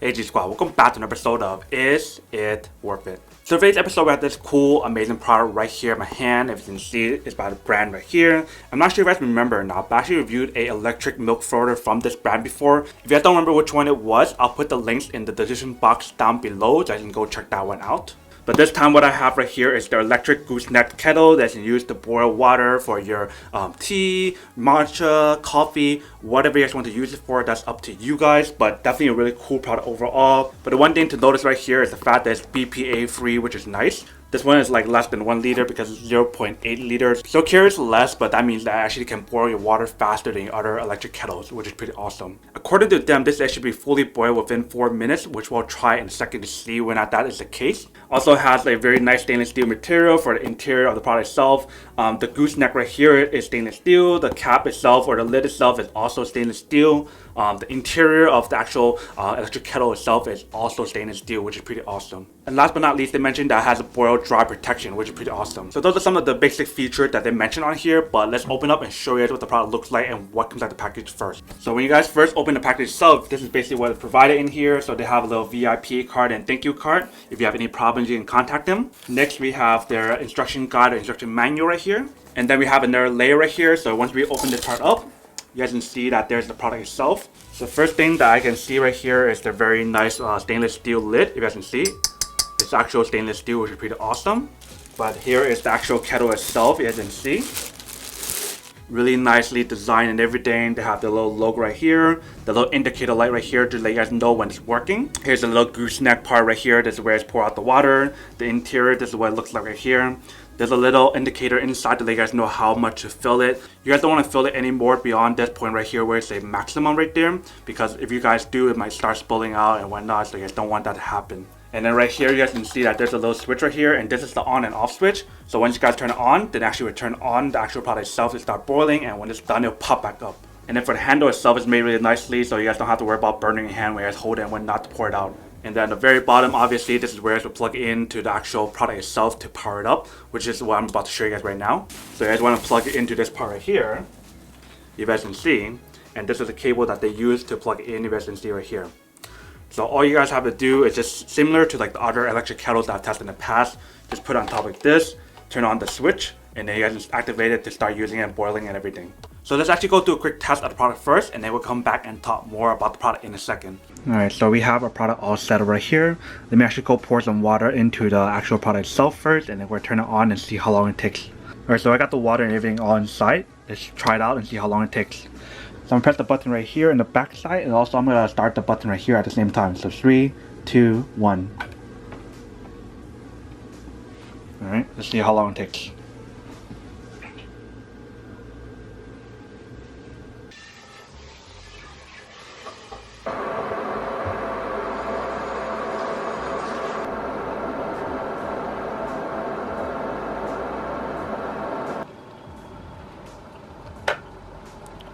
Hey G Squad, welcome back to an episode of Is It Worth It? So today's episode we have this cool, amazing product right here in my hand. If you can see it, it's by the brand right here. I'm not sure if you guys remember or not, but I actually reviewed a electric milk frother from this brand before. If you guys don't remember which one it was, I'll put the links in the description box down below so you can go check that one out. But this time what I have right here is the electric Gooseneck Kettle that you can use to boil water for your tea, matcha, coffee, whatever you guys want to use it for. That's up to you guys, but definitely a really cool product overall. But the one thing to notice right here is the fact that it's BPA free, which is nice. This one is like less than 1 liter because it's 0.8 liters. So carries less, but that means that it actually can boil your water faster than your other electric kettles, which is pretty awesome. According to them, this should be fully boiled within 4 minutes, which we'll try in a second to see whether or not that is the case. Also has a very nice stainless steel material for the interior of the product itself. The gooseneck right here is stainless steel. The cap itself or the lid itself is also stainless steel. The interior of the actual electric kettle itself is also stainless steel, which is pretty awesome. And last but not least, they mentioned that it has a boil dry protection, which is pretty awesome. So those are some of the basic features that they mentioned on here, but let's open up and show you guys what the product looks like and what comes out the package first. So when you guys first open the package itself, this is basically what is provided in here. So they have a little VIP card and thank you card. If you have any problems, you can contact them. Next, we have their instruction guide or instruction manual right here. And then we have another layer right here. So once we open this part up, you guys can see that there's the product itself. So the first thing that I can see right here is the very nice stainless steel lid. You guys can see it's actual stainless steel, which is pretty awesome. But here is the actual kettle itself. You guys can see really nicely designed and everything. They have the little logo right here, the little indicator light right here to let you guys know when it's working. Here's the little gooseneck part right here. This is where it's pour out the water. The interior, this is what it looks like right here. There's a little indicator inside to let you guys know how much to fill it. You guys don't want to fill it anymore beyond this point right here where it's a maximum right there, because if you guys do, it might start spilling out and whatnot, so you guys don't want that to happen. And then right here you guys can see that there's a little switch right here, and this is the on and off switch. So once you guys turn it on, then actually will turn on the actual product itself to start boiling, and when it's done, it'll pop back up. And then for the handle itself, it's made really nicely, so you guys don't have to worry about burning your hand when you guys hold it and when not to pour it out. And then the very bottom, obviously, this is where it will plug into the actual product itself to power it up, which is what I'm about to show you guys right now. So you guys want to plug it into this part right here, you guys can see, and this is the cable that they use to plug in, you guys can see right here. So all you guys have to do is just similar to like the other electric kettles that I've tested in the past, just put it on top like this, turn on the switch, and then you guys just activate it to start using it and boiling and everything. So let's actually go through a quick test of the product first, and then we'll come back and talk more about the product in a second. Alright, so we have our product all set up right here. Let me actually go pour some water into the actual product itself first, and then we'll turn it on and see how long it takes. Alright, so I got the water and everything all inside. Let's try it out and see how long it takes. So I'm gonna press the button right here in the back side, and also I'm gonna start the button right here at the same time. So 3, 2, 1. Alright, let's see how long it takes.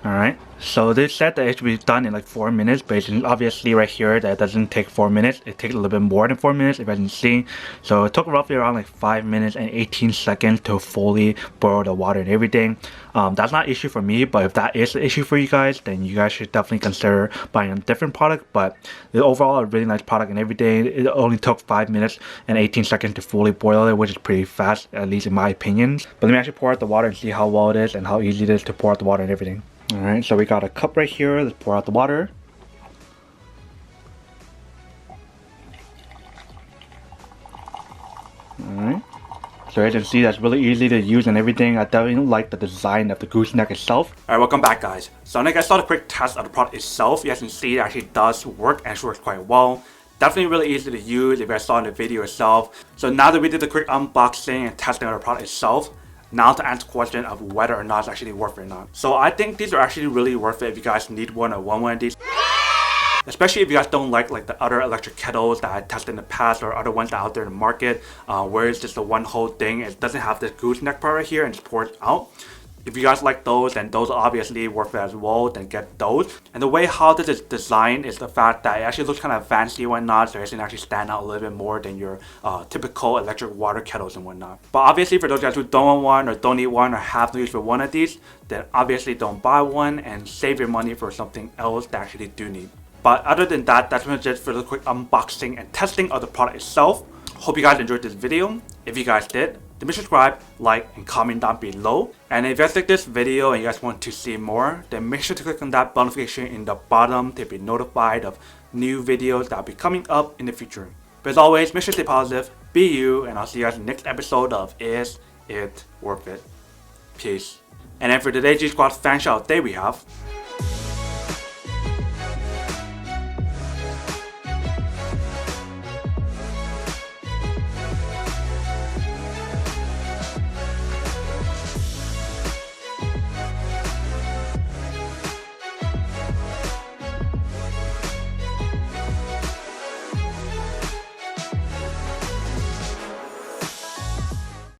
Alright, so they said that it should be done in like 4 minutes, but it's obviously right here that it doesn't take 4 minutes. It takes a little bit more than 4 minutes, if I can see. So it took roughly around like 5 minutes and 18 seconds to fully boil the water and everything. That's not an issue for me, but if that is an issue for you guys, then you guys should definitely consider buying a different product. But the overall a really nice product and everything. It only took 5 minutes and 18 seconds to fully boil it, which is pretty fast, at least in my opinion. But let me actually pour out the water and see how well it is and how easy it is to pour out the water and everything. Alright, so we got a cup right here. Let's pour out the water. Alright, so as you can see, that's really easy to use and everything. I definitely like the design of the gooseneck itself. Alright, welcome back guys. So now you guys saw the quick test of the product itself. You guys can see it actually does work and works quite well. Definitely really easy to use if you guys saw in the video itself. So now that we did the quick unboxing and testing of the product itself, now to answer the question of whether or not it's actually worth it or not. So I think these are actually really worth it if you guys need one or want one of these. Especially if you guys don't like the other electric kettles that I tested in the past or other ones that are out there in the market, where it's just the one whole thing. It doesn't have this gooseneck part right here and just pours out. If you guys like those, then those are obviously worth it as well, then get those. And the way how this is designed is the fact that it actually looks kind of fancy and whatnot, so it can actually stand out a little bit more than your typical electric water kettles and whatnot. But obviously for those guys who don't want one or don't need one or have no use for one of these, then obviously don't buy one and save your money for something else that actually do need. But other than that, that's pretty much it for the quick unboxing and testing of the product itself. Hope you guys enjoyed this video. If you guys did, then subscribe, like, and comment down below. And if you guys like this video and you guys want to see more, then make sure to click on that bell notification in the bottom to be notified of new videos that will be coming up in the future. But as always, make sure to stay positive, be you, and I'll see you guys in the next episode of Is It Worth It? Peace. And then for today's G Squad fan shout out day we have